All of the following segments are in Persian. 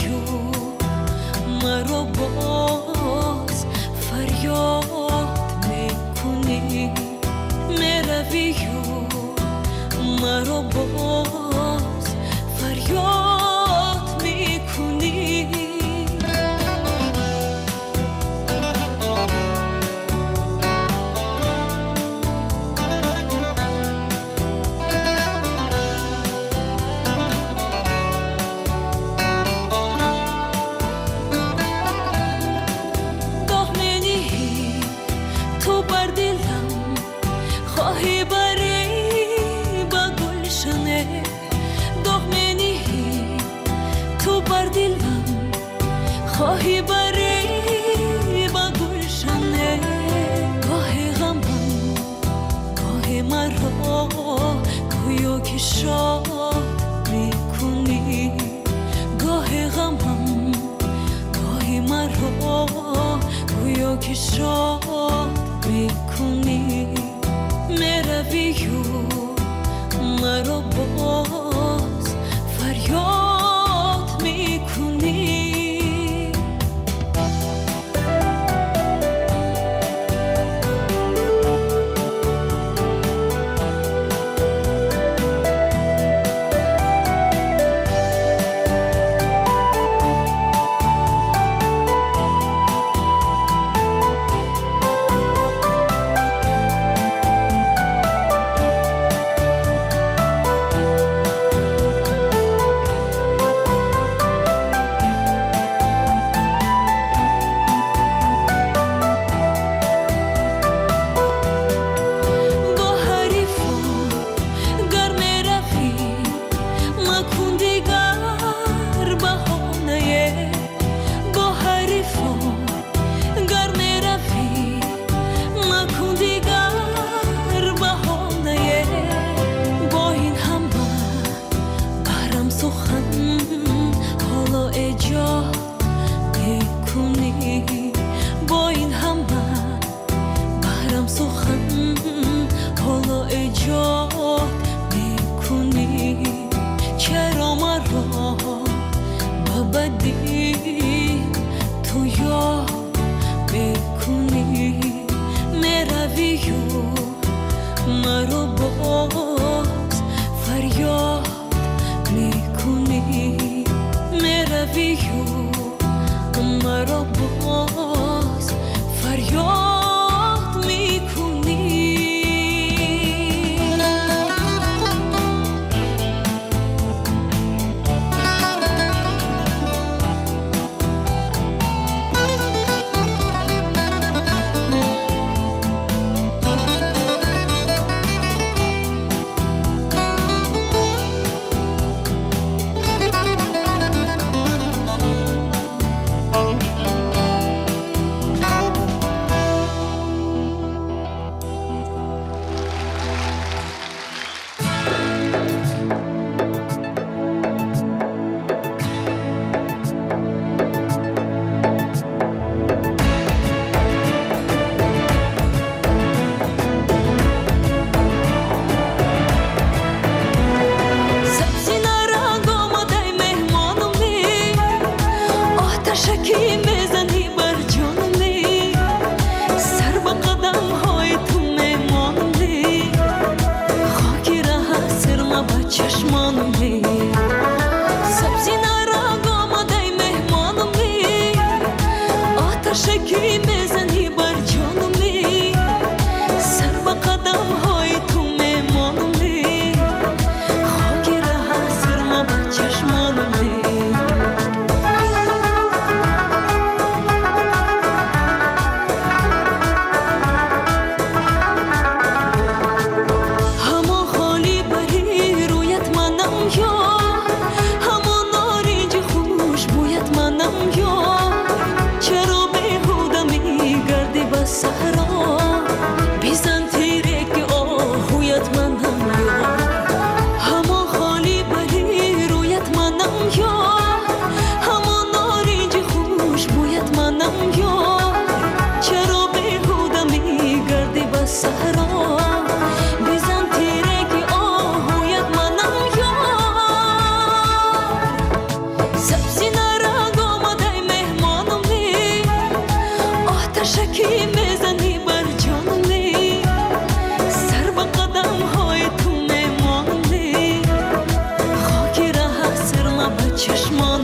و مرا باز فریاد میکنی میروی و مرا باز فریاد میکنی خواهی بری با گلشنه دغمنی تو بر دلم خواهی بری با گلشنه گاه غمم گاه مرا گویا که شاد میکنی گاه غمم گاه مرا گویا که شاد میکنی میروی و مرا باز فریاد میکنی با این همه برام سخن حالا ایجاد میکنی چرا مرا با بدی تو یاد میکنی میروی و مرا باز فریاد میکنی میروی و مرا باز فریاد میکنی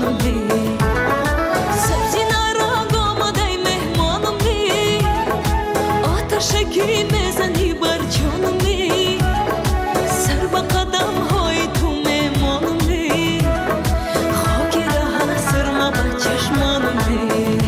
چشمانم بی سبزی نارنگ آماده مهمانم بی آتشکی میزنی بر جانم بی سر به قدم های تو میمانم بی خاکی ره سرما به چشمانم بی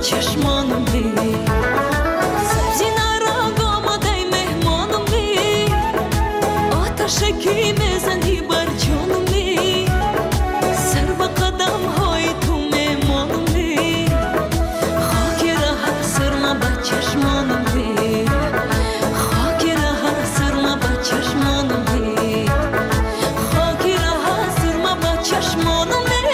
چشمانم بی سبزی نارنگ آماده مهمانم بی آتشکی میزنی بر جانم بی سر به قدم های تو میمانم بی خاکی ره سرما به چشمانم بی خاکی ره سرما به چشمانم بی خاکی ره سرما به چشمانم بی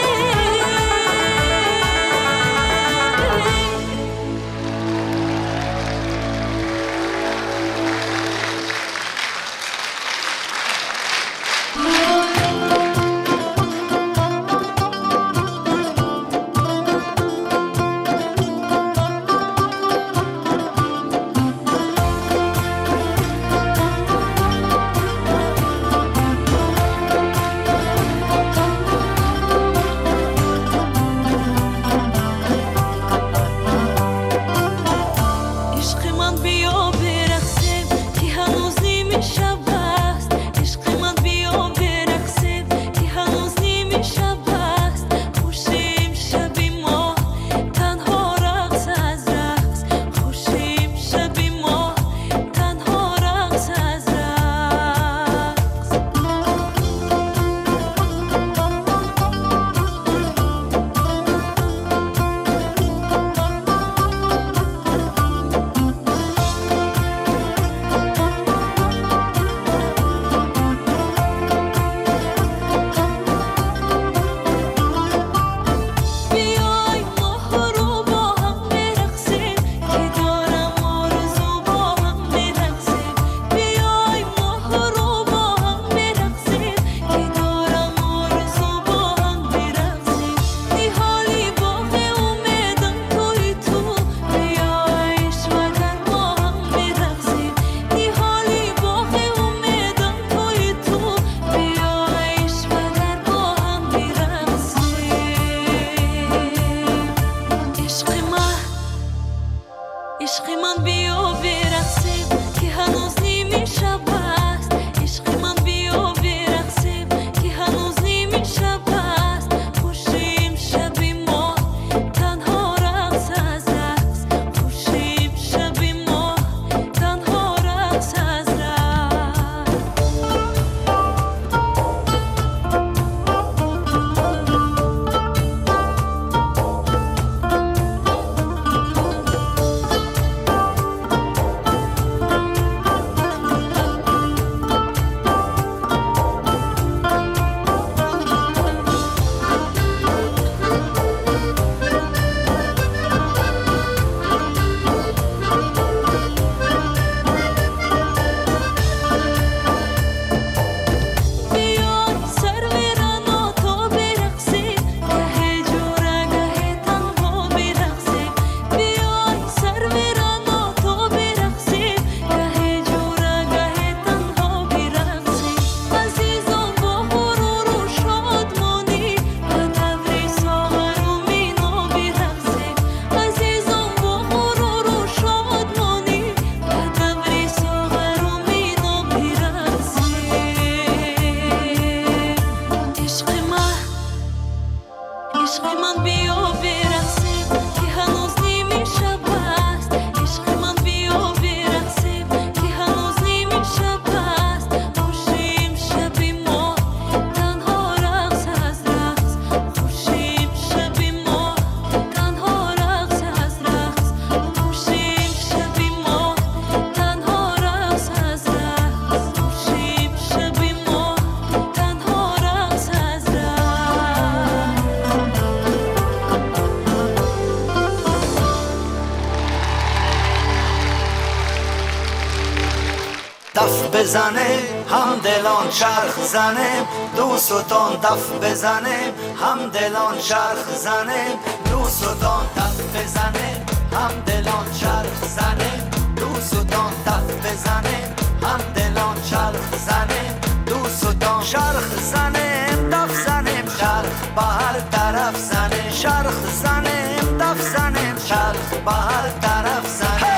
بزنه هم دلان چرخ زنه دوستان دف بزنه هم دلان چرخ زنه دوستان دف بزنه هم دلان چرخ زنه دوستان دف بزنه هم دلان چرخ زنه دوستان چرخ زنه دف زنه چرخ به هر طرف زنه چرخ زنه دف زنه چرخ به هر طرف زنه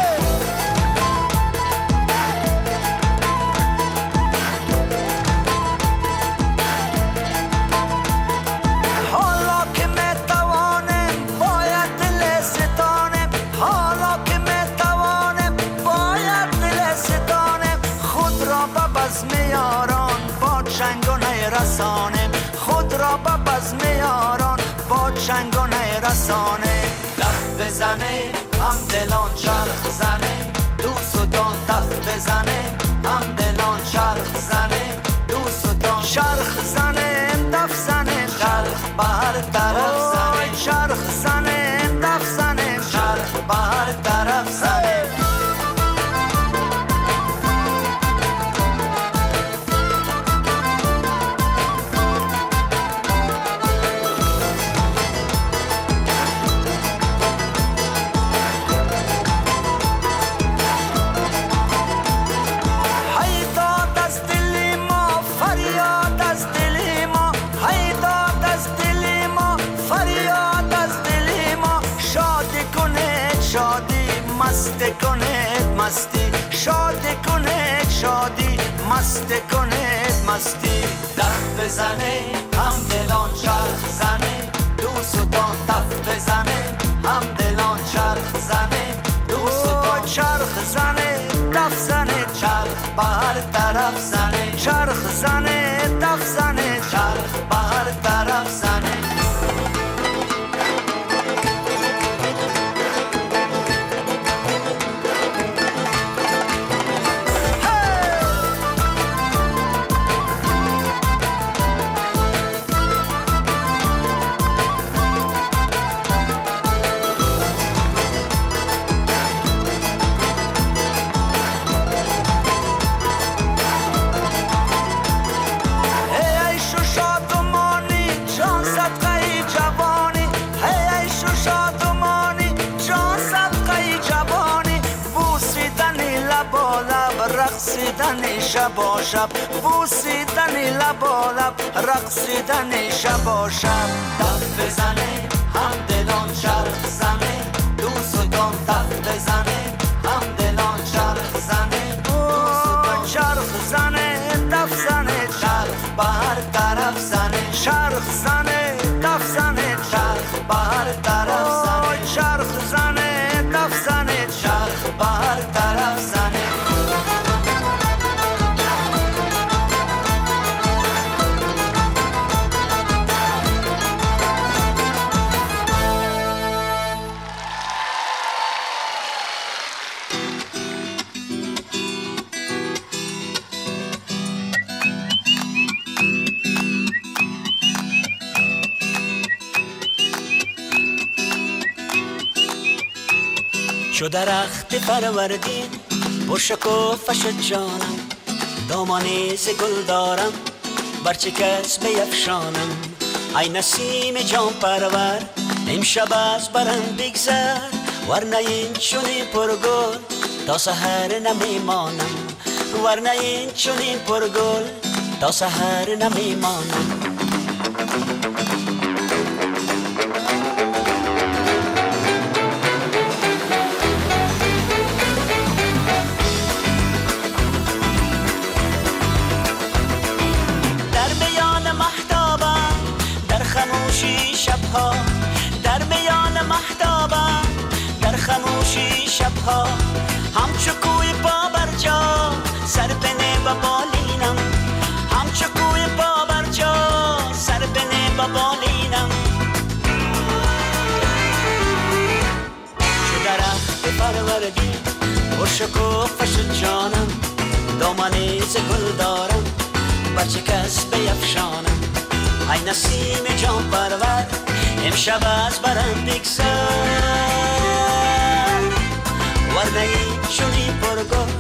خود را به بزم یاران با چنگ و نیرسانه دف بزنه هم دلان چرخ زنه دوستان دف بزنه هم دلان چرخ زنه دوستان چرخ زنه دف زنه چرخ به هر طرف زنه چرخ زنه دف زنه چرخ به هر طرف زنه مستی شاد کنه شادی مست کنه مستی دف بزنه هم دلان چرخ زنه دوستان دف بزنه هم دلان چرخ زنه دوستان چرخ زنه دف زنه چرخ به هر طرف زنه چرخ زنه دف زنه چرخ به هر طرف زنه رقصیدن شب و شب بوسیدن لب و لب رقصیدن شب و شب دف بزنه هم دلان چرخ زنه دوستان دف بزنه هم دلان چرخ زنه دوستان چرخ زنه دف زنه چرخ به هر طرف زنه چرخ زنه دف زنه چرخ به هر طرف زنه چرخ زنه دف زنه چرخ به هر طرف زنه چو درخت فروردین پر شکوفش جانم دامانی ز گل دارم بر چه کس بیفشانم ای نسیم جان پرور امشب از برم بگذر ورنه این چنین پرگل تا سحر نمیمانم ورنه این چنین پرگل تا سحر نمیمانم در میان مهتابم در خموشی شبها همچو کوی پا بر جا سر بنه و بالینم همچو کوی پا بر جا سر بنه و بالینم چو درخت فروردین پر شکوفش جانم دامانی ز گل دارم بر چه کس بیفشانم ای نسیم جان پرور امشب از برم بگذر ورنه این چنین پرگل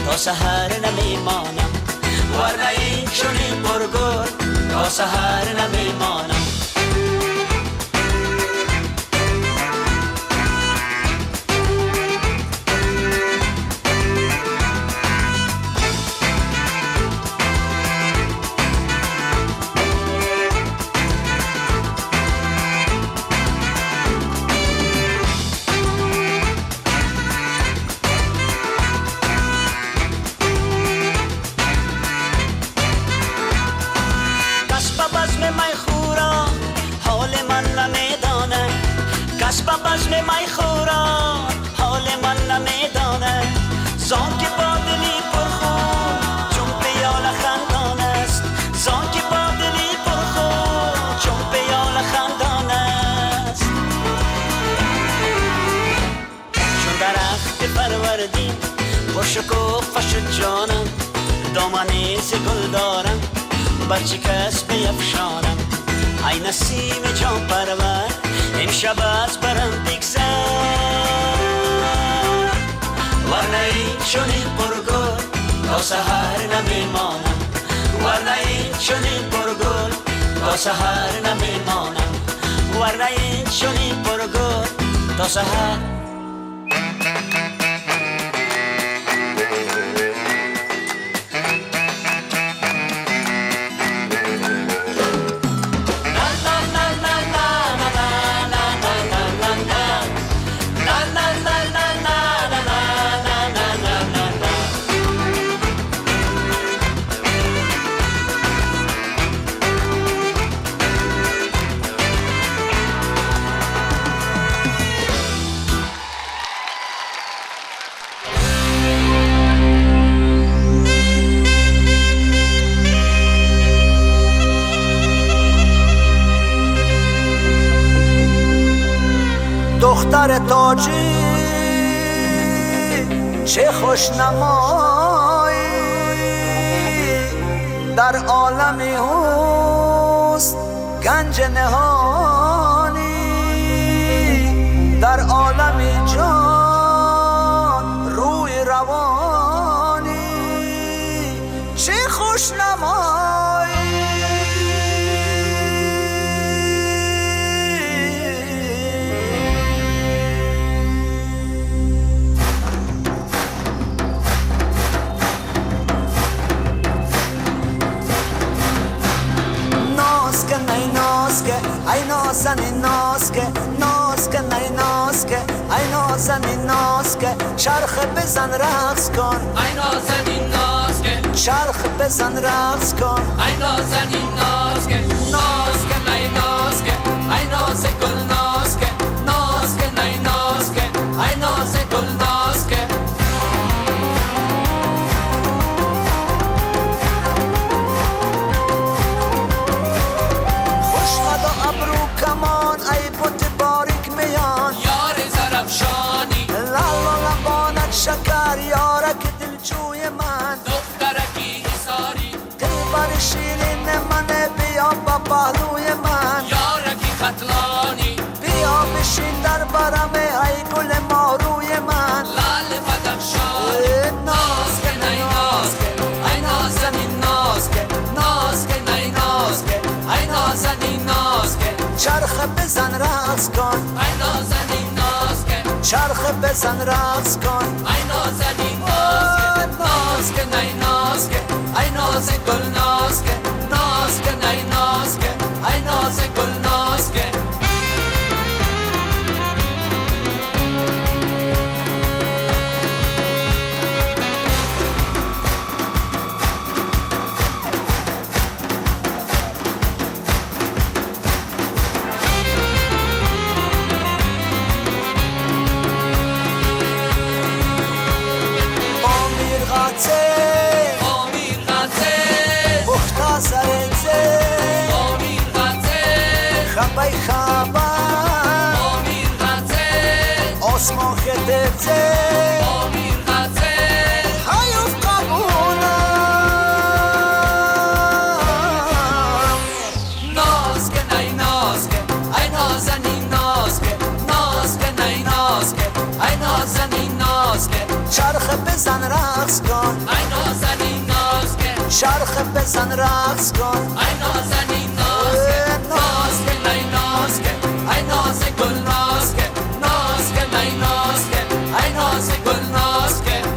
تا سحر نمیمانم ورنه این چنین پرگل تا سحر نمیمانم. کس به بزم می خورا حال من نمیدانه، زان که با دلی پرخون چون پیال خندان است، زان که با دلی پرخون چون پیال خندان است. چون درخت پروردین پرشکوفه شد جانم، دامنی ز گل دارم بر چه کس بیفشانم. ای نسیم جان پرور امشب از برم بگذر، ورنه این چنین پرگل تا سحر نمیمانم، ورنه این چنین پرگل تا سحر نمیمانم، ورنه این چنین پرگل تا سحر. دختر تاجی چه خوش نمایی، در عالمی حسن گنج نهانی، در عالمی جان روی روانی، چه خوش نمایی. ای نازنین نازکه نازکه نی نازکه ای نازنین نازکه چرخ بزن رقص کن، ای نازنین نازکه چرخ بزن رقص کن، ای نازنین نازکه نازکه نی نازکه ای ناز گل نازکه نازکه نی نازکه ای ناز گل نازکه. کمان ای بوت باریک میان یار زرفشانی، لالا لبانت شکر یارک دلجوی من، دخترکی حساری دلبر شیرین من بیا با پهلوی من، یارکی قتلانی بیا بشین در برم ای گل ماروی من، لال بدخشانی نازکه نی نازکه ای نازنین نازکه نازکه نی نازکه ای نازنین نازکه چرخ بزن رقص کن، ای نازنین نازکه چرخ بزن رقص کن، ای نازنین نازکه نازکه نی نازکه ای ناز گل نازکه نازکه نی نازکه ای ناز گل نازکه. امیر غزه بختا سرزه امیر غزه خبای خبر امیر غزه آسمان خدرزه امیر غزه هیوف قبولم نازکه نی نازکه ای نازنین نازکه نازکه نی نازکه ای نازنین نازکه چرخ بزن رقص کن، ای نازنین نازکه چرخ بزن رقص کن ای نازنین ناز کن ای ناز کن ای ناز گل ناز کن ناز کن ای ناز کن ای ناز گل ناز کن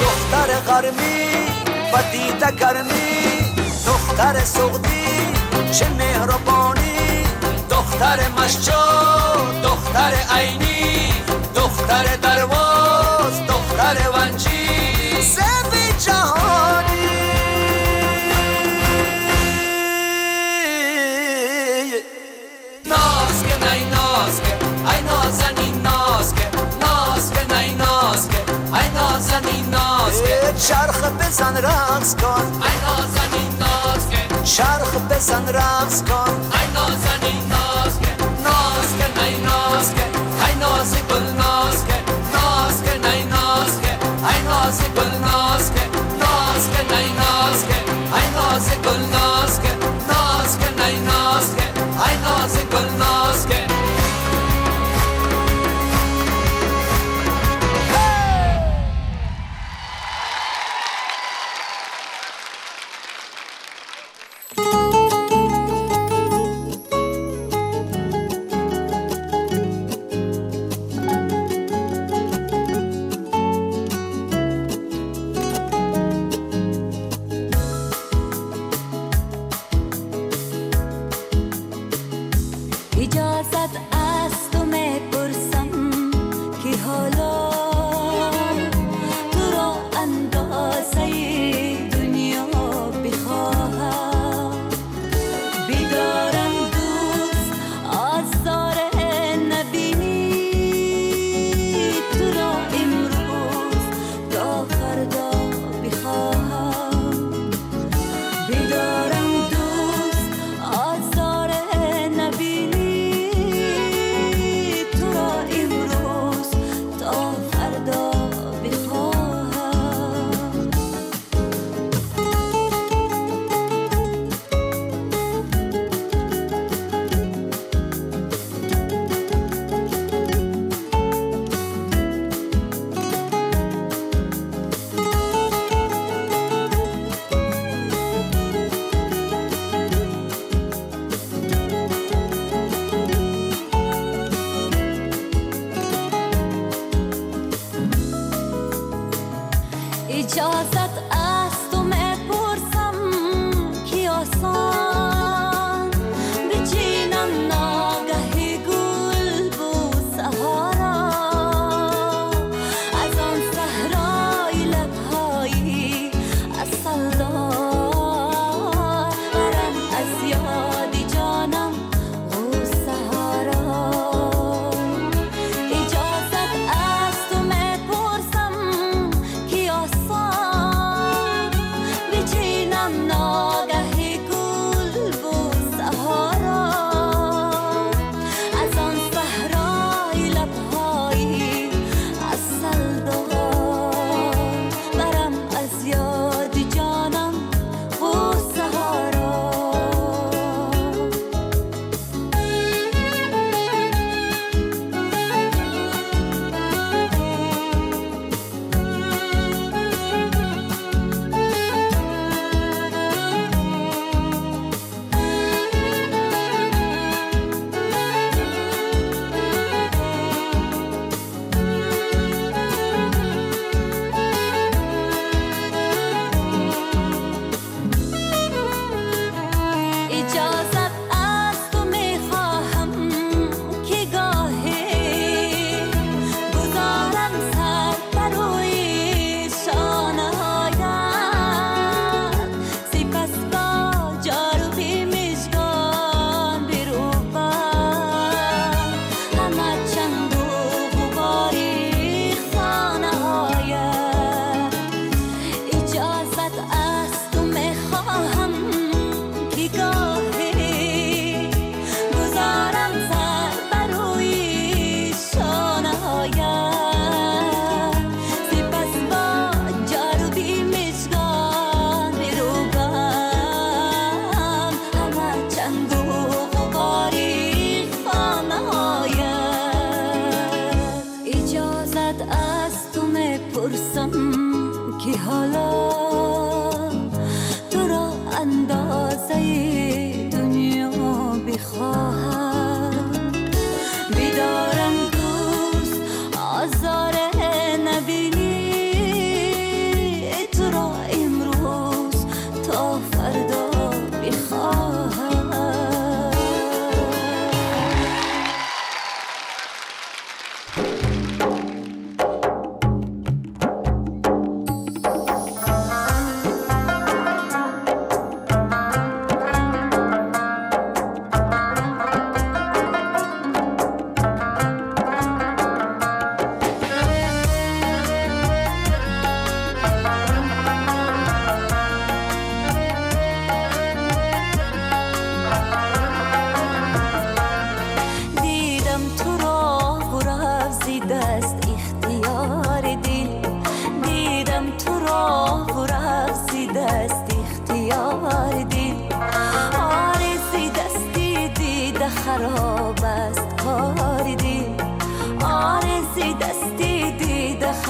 دختر قرمی و دیده گرمی دختر سغدی چه مهربانی دختر مشجا دختر عینی دختر درواز دختر ونجی زوی جهانی ناز کن ای ناز کن ای نازنین ناز کن ناز کن ای ناز کن ای نازنین ناز کن چرخ بزن رقص کن ای نازنین ناز کن چرخ بزن رقص کن ای نازنین ناز کن ناز کن ای ناز کن ای ناز گل ناز کن ناز کن ای ناز کن ای ناز گل ناز کن ناز کن ای ناز کن ای ناز گل ناز کن ناز کن ای ناز کن ای ناز گل ناز کن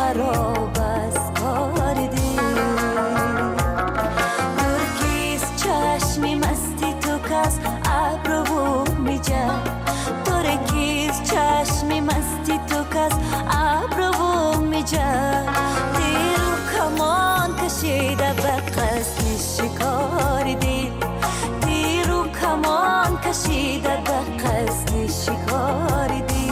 خراب است کار دل درکیست چشمی مستی تو کس ابرو میجد درکیست چشمی مستی تو کس ابرو میجد دیرو کمان کشیده به قصد شکار دل دیرو کمان کشیده به قصد شکار دل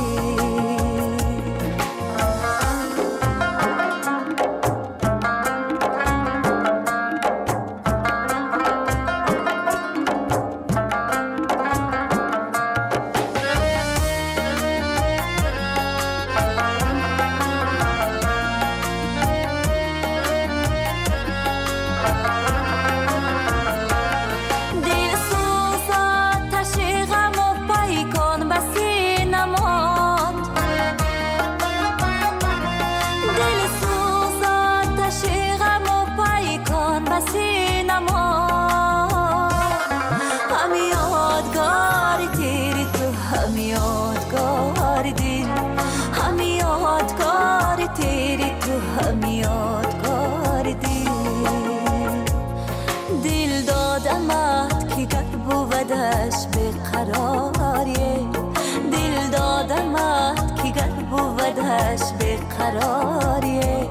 قراریه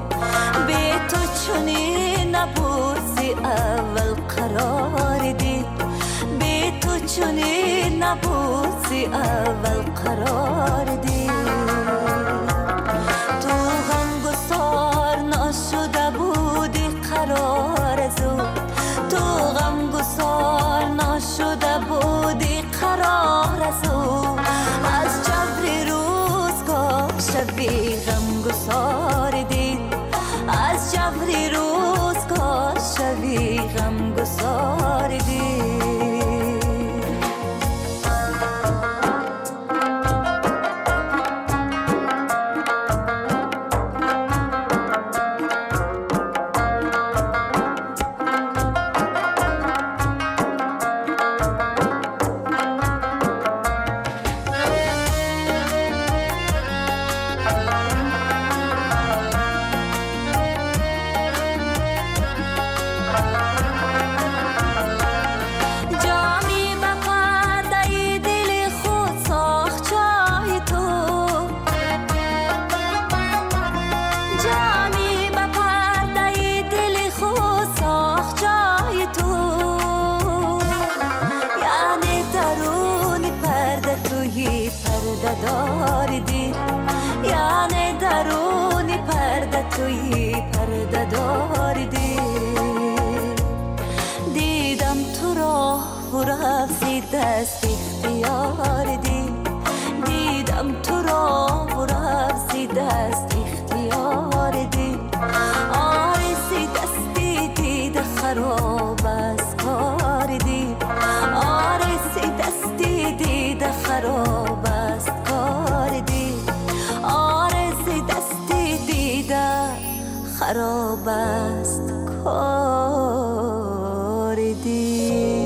به تو چونی نبودی اول قرار دید به تو چونی نبودی اول قرار دید تو غمگسار نشده بودی قرار ازو تو غمگسار نشده بودی قرار ازو از جبر روزگار شبی غمگسار دید از جبر روزگار شبی غمگسار دید یعنی درونی پرده توی پرده داردی دیدم تو را ورفتی دست اختیار دی دیدم تو را ورفتی دست اختیار دی آرزی دستی دید خراب از کار دی آرزی دستی دید خراب از کار دی آرزی دستی دیده خراب است کار دی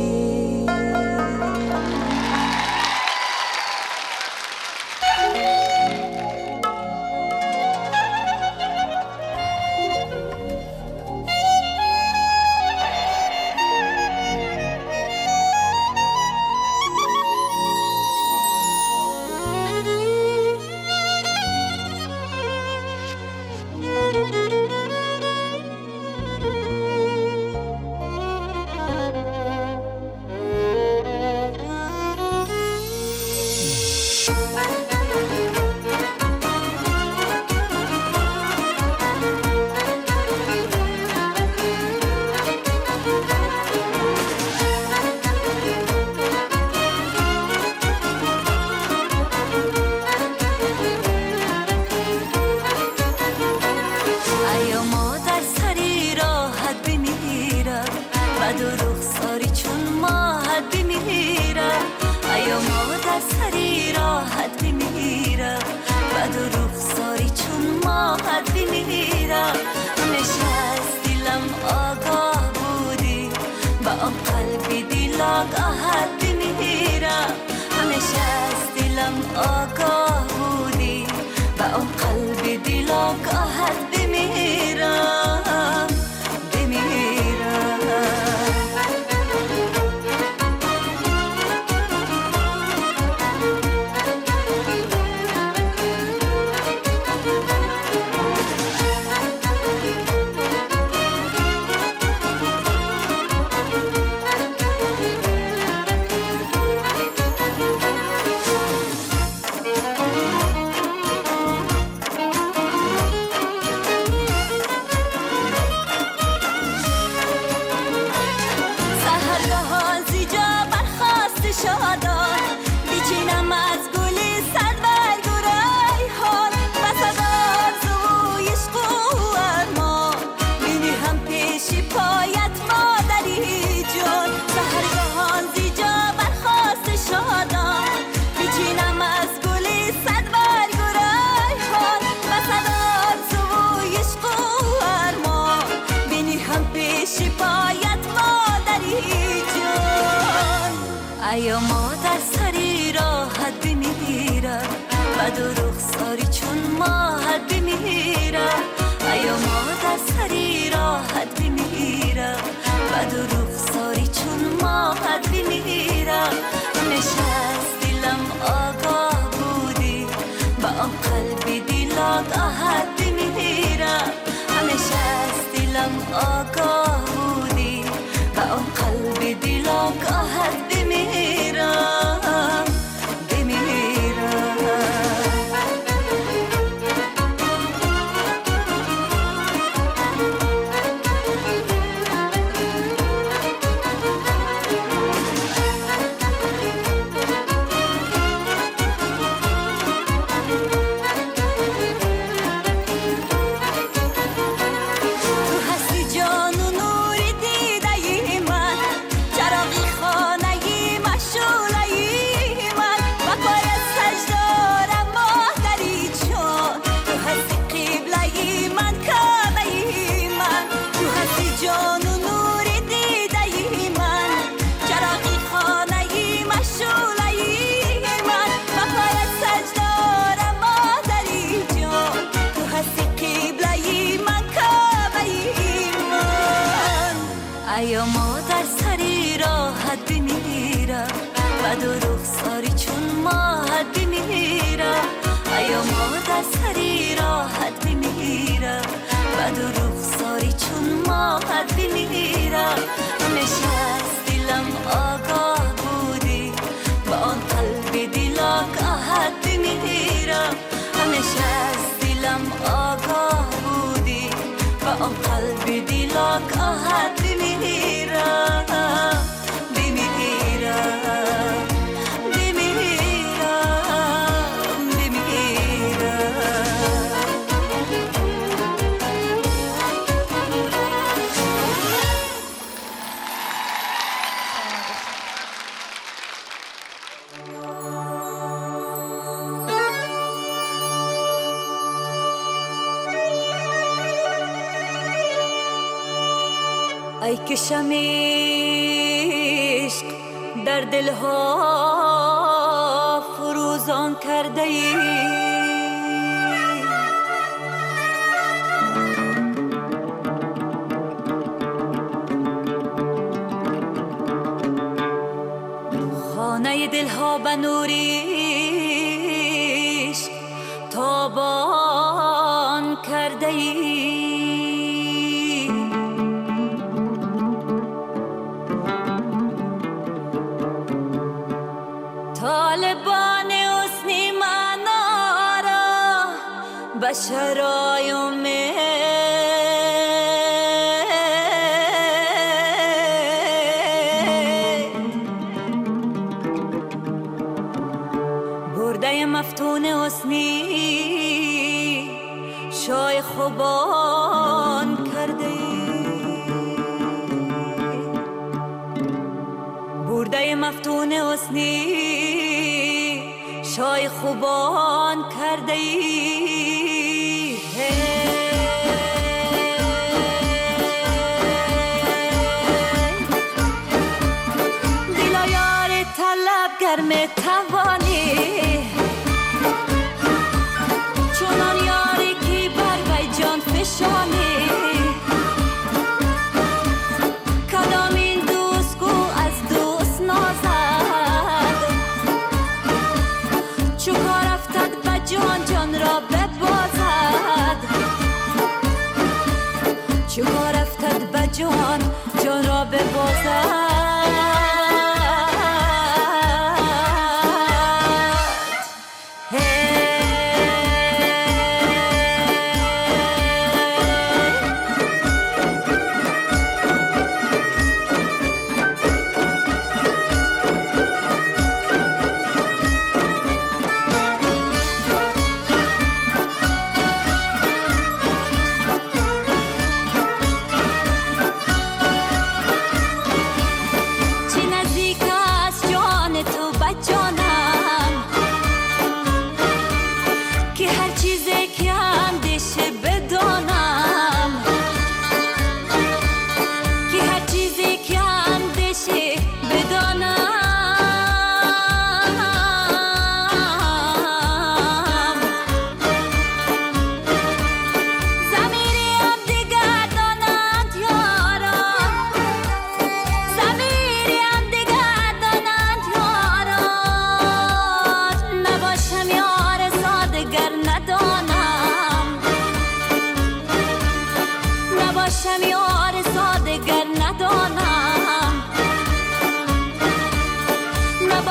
آگاهت بمیرم همیشه از دلم آگاه بودی با اون قلب دل آگاهت بمیرم در سری راحت بمیرم بد و رخساری چون ماهت بمیرم ایا ما در سری راحت بمیرم بد و رخساری چون ماهت بمیرم همیشه از دلم آگاه بودی با آن قلبی دل آگاهت بمیرم همیشه از دلم آگاه بودی با آن قلبی دل آگاهت بمیرم ایا ما در سری راحت بمیرم بد و رخساری چون ماهت بمیرم ایا ما در سری راحت بمیرم بد و رخساری چون ماهت بمیرم همیشه از دلم آگاه بودی با آن قلب دل آگاهت بمیرم همیشه از دلم آگاه بودی با آن قلب دل آگاهت بمیرم ای که شمع عشق در دلها فروزان کرده ای خانه دلها به نور عشق تابان کرده ای طالبان حسنی معنا را به شرای برده مفتون حسنی شای خوبان کرده برده مفتون حسنی شای خوبان کرده ای دلا یار طلبگر میتوانی چونان یاری که بر وی جان فشانی کدام این دوست کو از دوست نازد چو کار افتد به جان جان را ببازد چو کار افتد به جان جان را ببازد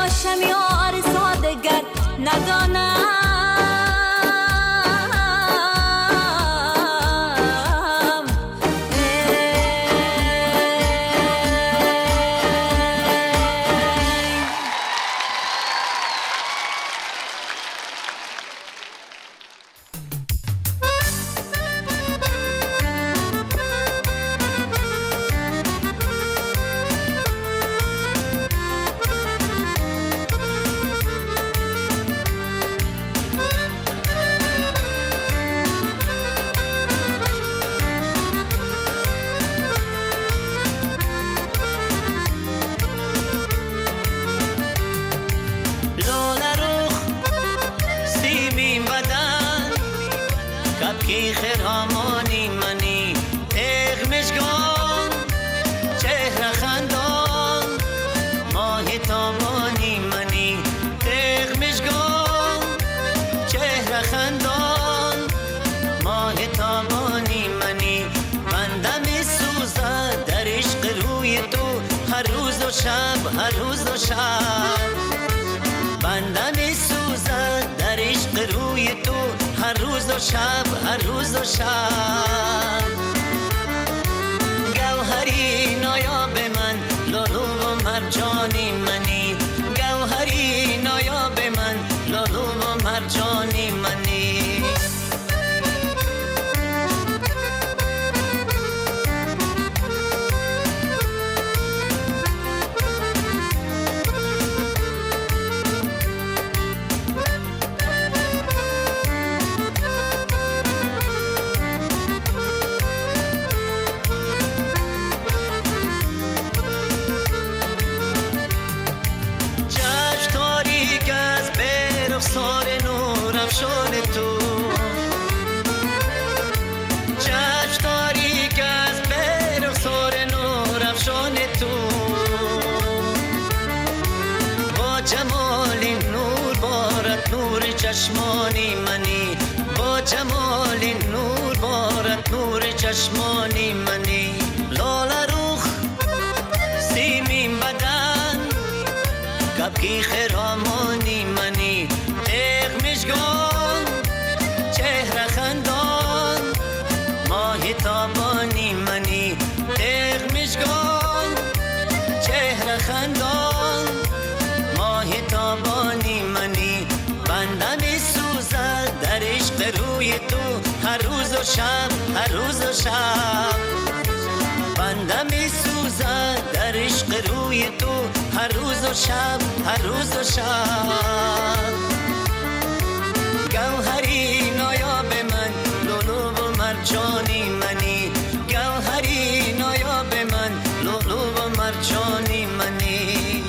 باشم یار سادگر ندانم کی خرامانی منی اغمشگان چهره خندان ماه تامانی منی اغمشگان چهره خندان ماه تامانی منی بنده می سوزد در عشق روی تو هر روز و شب هر روز و شب بنده می سوزد در عشق روی تو هر روز و شب هر روز و شب گوهری نایاب من لولو و مرجانی منی گوهری نایاب من لولو و مرجانی منی رخسار نور افشان تو چشم تاریک از به رخسار نور افشان تو با جمال نور بارد نور چشمانی منی با جمال نور بارد نور چشمانی منی لاله رخ سیمین بدن کبکی خرامانی منی اغمشگان چهره خندان ماه تابانی منی اغمشگان چهره خندان ماه تابانی منی بنده می سوزد در عشق روی تو هر روز و شب هر روز و شب بنده می سوزد در عشق روی تو هر روز و شب هر روز و شب گوهری نایاب من لولو و مرجانی منی گوهری نایاب من لولو و مرجانی منی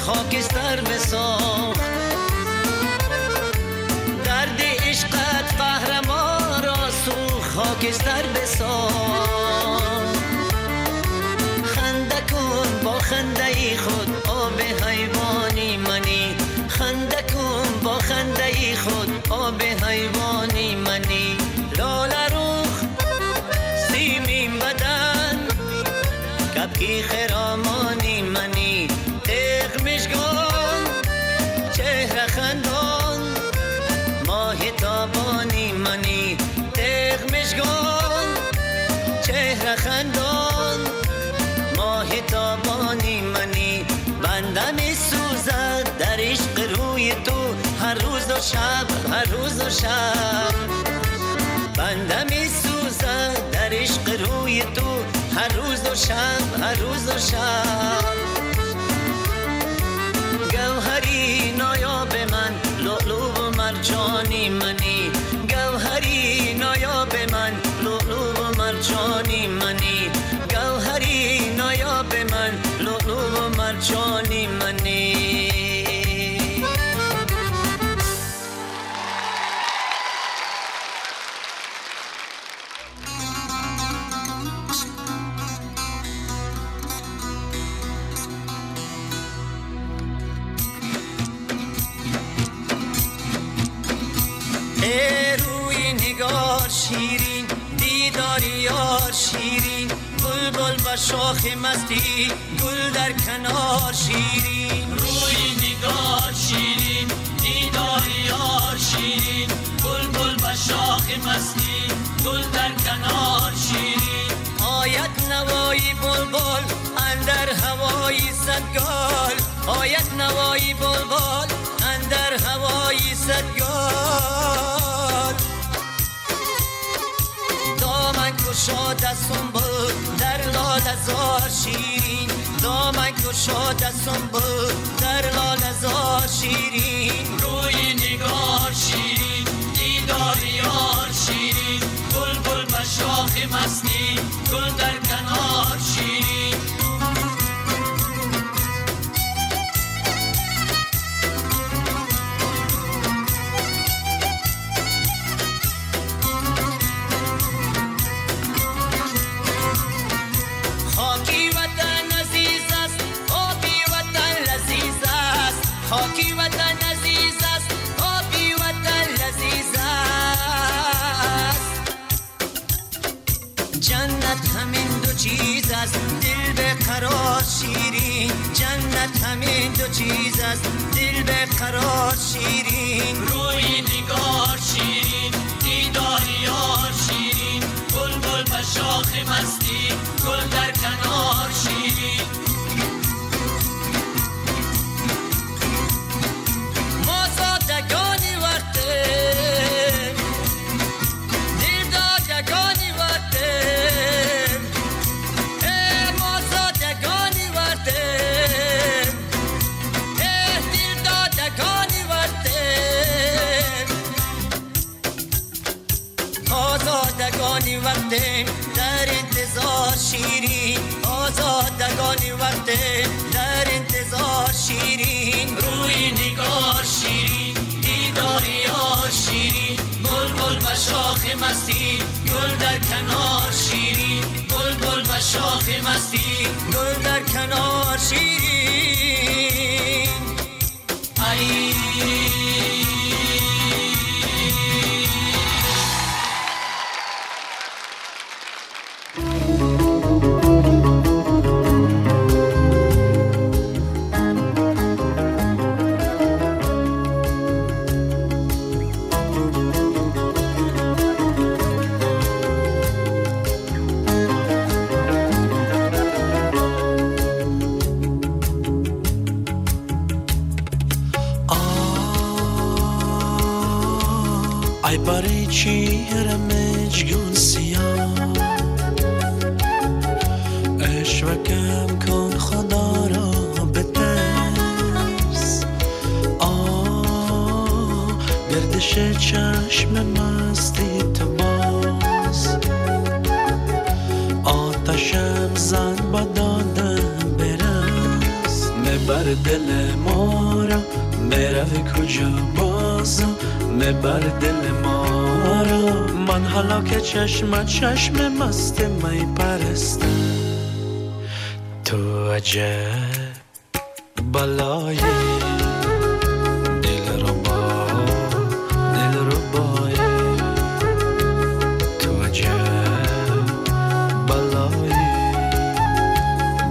خاکستر بساخت درد عشقت قهرمان را سوخت خاکستر بساخت خنده کن با خنده ای خود آب حیوانی منی خنده کن با خنده ای خود آب حیوانی منی لاله رخ سیمین بدن کبکی خرامانی منی اغمشگان چهره خندان ماه تابانی منی اغمشگان چهره خندان ماه تابانی منی بنده می سوزد در عشق روی تو هر روز و شب هر روز و شب بنده می سوزد در عشق روی تو هر روز و شب هر روز و شب گوهری نایاب من لولو و مرجانی منی گوهری نایاب من لولو و مرجانی منی گوهری نایاب من لولو و مرجانی منی روی نگار شیرین دیدار یار شیرین بلبل و شاخ مستی گل در کنار شیرین روی نگار شیرین دیدار یار شیرین بلبل و شاخ مستی گل در کنار شیرین آید نوایی بلبل اندر هوایی صدگال آید نوایی بلبل اندر هوایی صدگال دامن گشاد از سنبل در لاله زار شیرین دامن گشاد از سنبل در لاله زار شیرین روی نگار شیرین دیدار یار شیرین بلبل و شاخ مستی گل در کنار شیرین خاکی وطن عزیز است آبی وطن لذیذ است خاکی وطن عزیز است آبی وطن لذیذ است جنت همین دو چیز است دل به قرار شیرین جنت همین دو چیز است دل به قرار شیرین روی نگار شیرین دیدار یار شیرین بلبل و شاخ مستی گل در کنار شیرین ما زادگانی وقته دل دادگانی وقته ما زادگانی وقته دل دادگانی وقته آزادگانی وقته در انتظار شیرین آزادگانی وقته در انتظار شیرین روی نگار شیرین دیدار یار شیرین بلبل و شاخ مستی گل در کنار شیرین بلبل و شاخ مستی گل در کنار شیرین ای ای برای چهرمش گون سیاه اشوکم کن خدا را بترس گردش چشم مستی تو باز آتشم زن با دادم برس مبر دل ما را میروی کجا باز مبر دل ما را من حالا که چشم مست می پرستم تو عجب بلای دل رو بای تو عجب بلای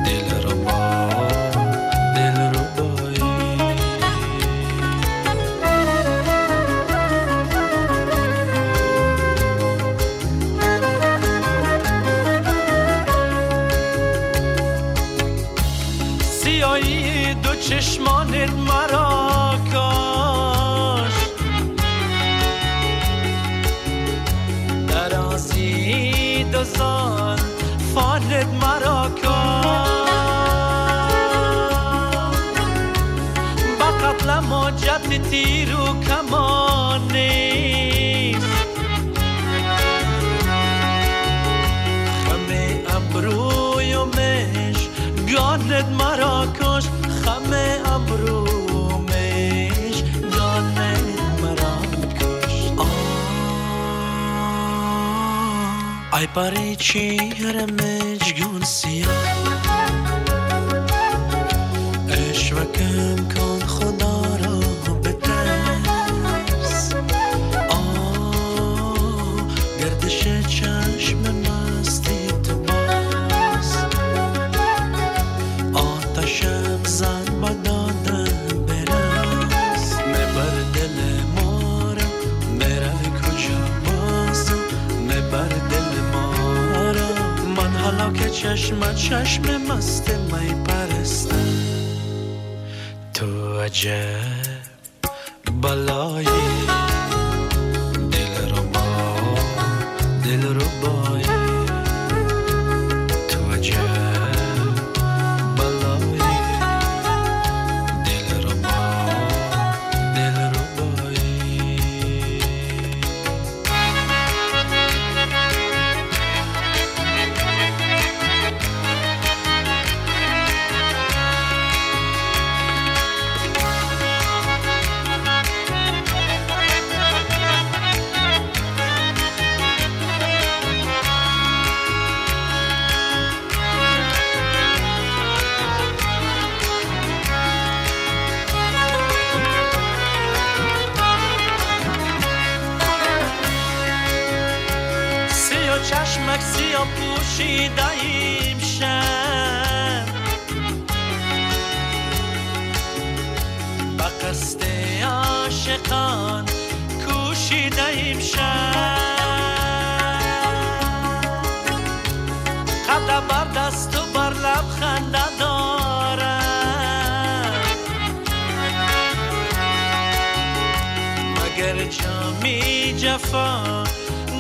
دل رو بای سیاهی دو چشمانت مرا کاش درازی دو زان فانت مرا کاش با قتل موجت تیر و کمان نیست خمه ابروی و مش گانت مرا کش خم ابرومش گانت مرا کش ای برای چهرمش گون سیاه اشوکم کن خدا را بترس چشم چشم مست می پرستم تو عجب بلایی دل رو بایی تو عجب بلایی دل رو بایی چشمک سیاه پوشیده ایم شب با قصد عاشقان کوشیده ایم شب قد بر دست و بر لب خنده دارم مگر جامی جفا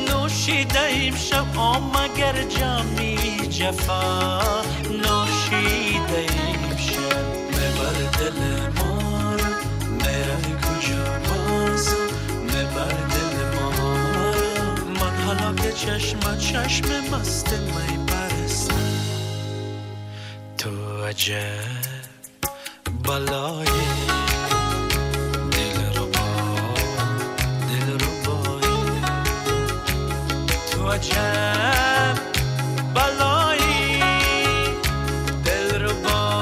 نوشیده ایم شب مگر جامی جفا نوشیده ایم شب مبر دل ما رو میره کجا باز مبر دل ما رو من حالا که چشم مست می پرستم تو عجب بلایی عجب بلایی دل رو بایی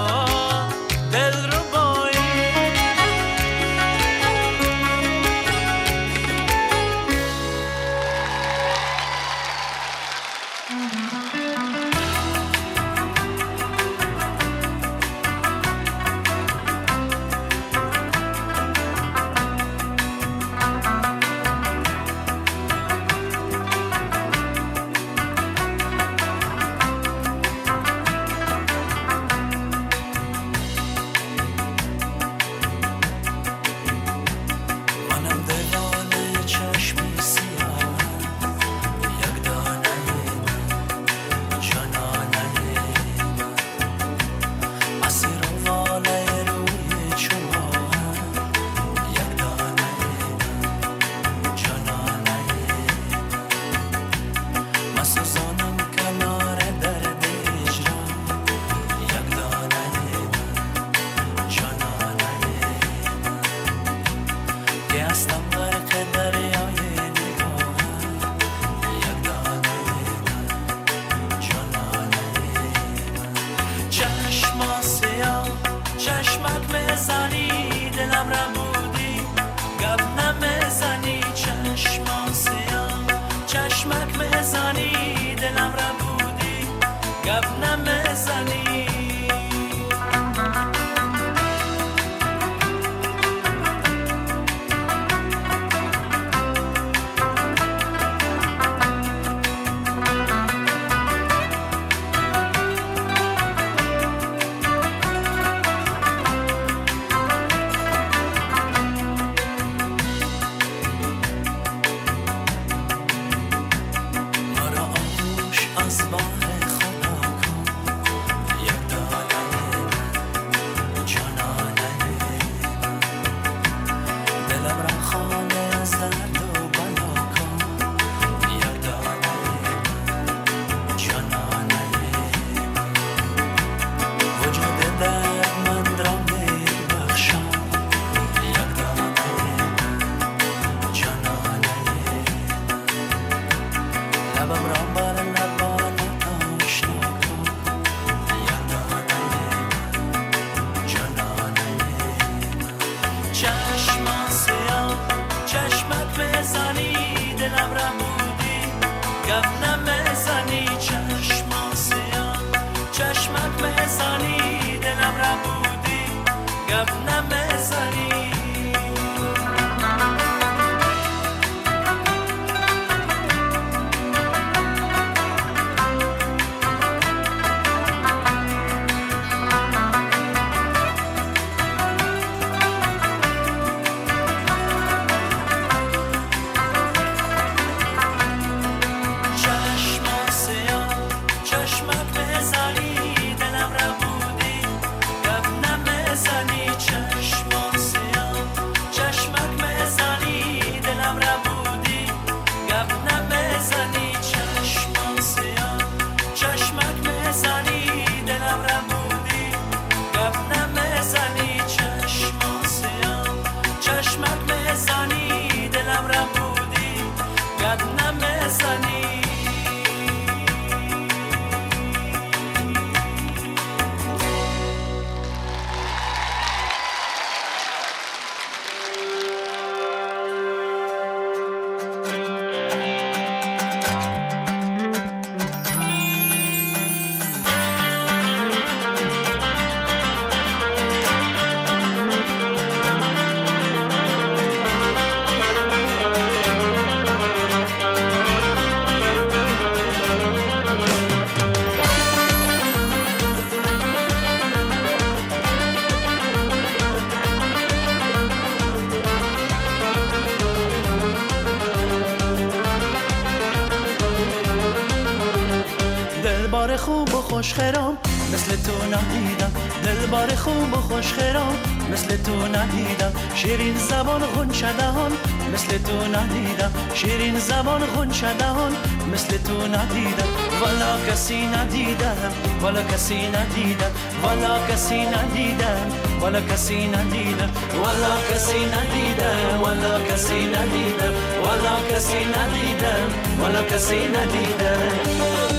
خوشخرام مثل تو ندیدم دلبر خوب و خوشخرام مثل تو ندیدم شیرین زبان غنچه دهان مثل تو ندیدم شیرین زبان غنچه دهان مثل تو ندیدم والا کسی ندیدم والا کسی ندیدم والا کسی ندیدم والا کسی ندیدم والا کسی ندیدم والا کسی ندیدم والا کسی ندیدم والا کسی ندیدم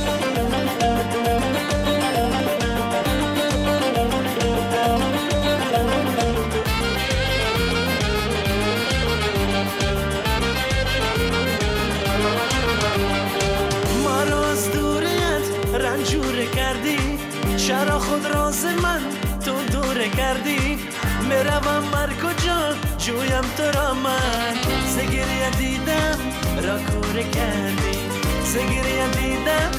رنجور کردی چرا خود راز من تو دور کردی میروم مر کجا جویم تو را من زگریه دیدم را کور کردی زگریه دیدم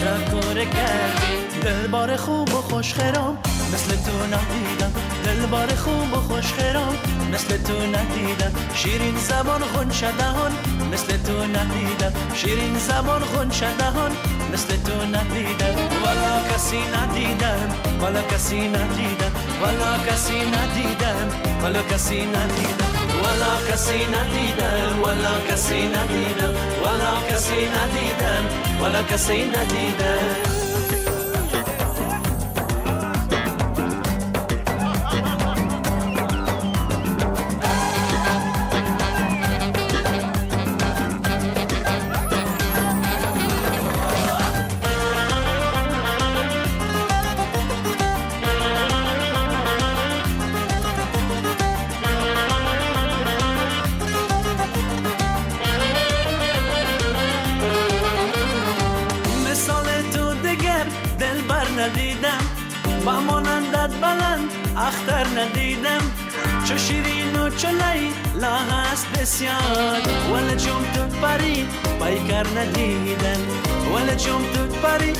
را کور کردی دلبار خوب و خوشخرام مثل تو ندیدم دلبار خوب و خوشخرام مثل تو ندیدم شیرین زبان غنچه دهان مثل تو ندیدم شیرین زبان غنچه دهان مثل تو ندیدم والا کسی ندیدم والا کسی ندیدم والا کسی ندیدم والا کسی ندیدم والا کسی ندیدم والا کسی ندیدم والا کسی ندیدم والا کسی ندیدم ندیدم با مانندت بلند اختر ندیدم چو شیرین و چو لیلا هست بسیار ولی جم تو پری پیکر ندیدم ولی جم تو پری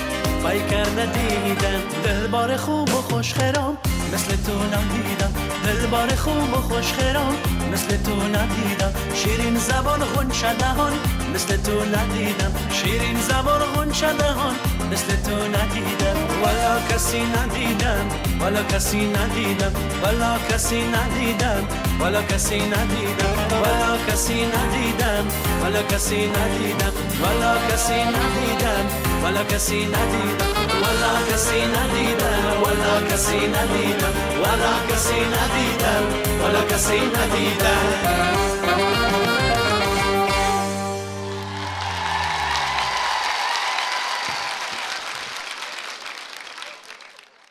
پیکر ندیدم دلبار خوب و خوشخرام مثل تو ندیدم دلبار خوب و خوشخرام مثل تو ندیدم شیرین زبان غنچه دهان مثل تو ندیدم شیرین زبان غنچه دهان مثل تو ندیدم والا کسی ندیدم والا کسی ندیدم والا کسی ندیدم والا کسی ندیدم والا کسی ندیدم والا کسی ندیدم والا کسی ندیدم والا کسی ندیدم والا کسی ندیدم والا کسی ندیدم والا کسی ندیدم والا کسی ندیدم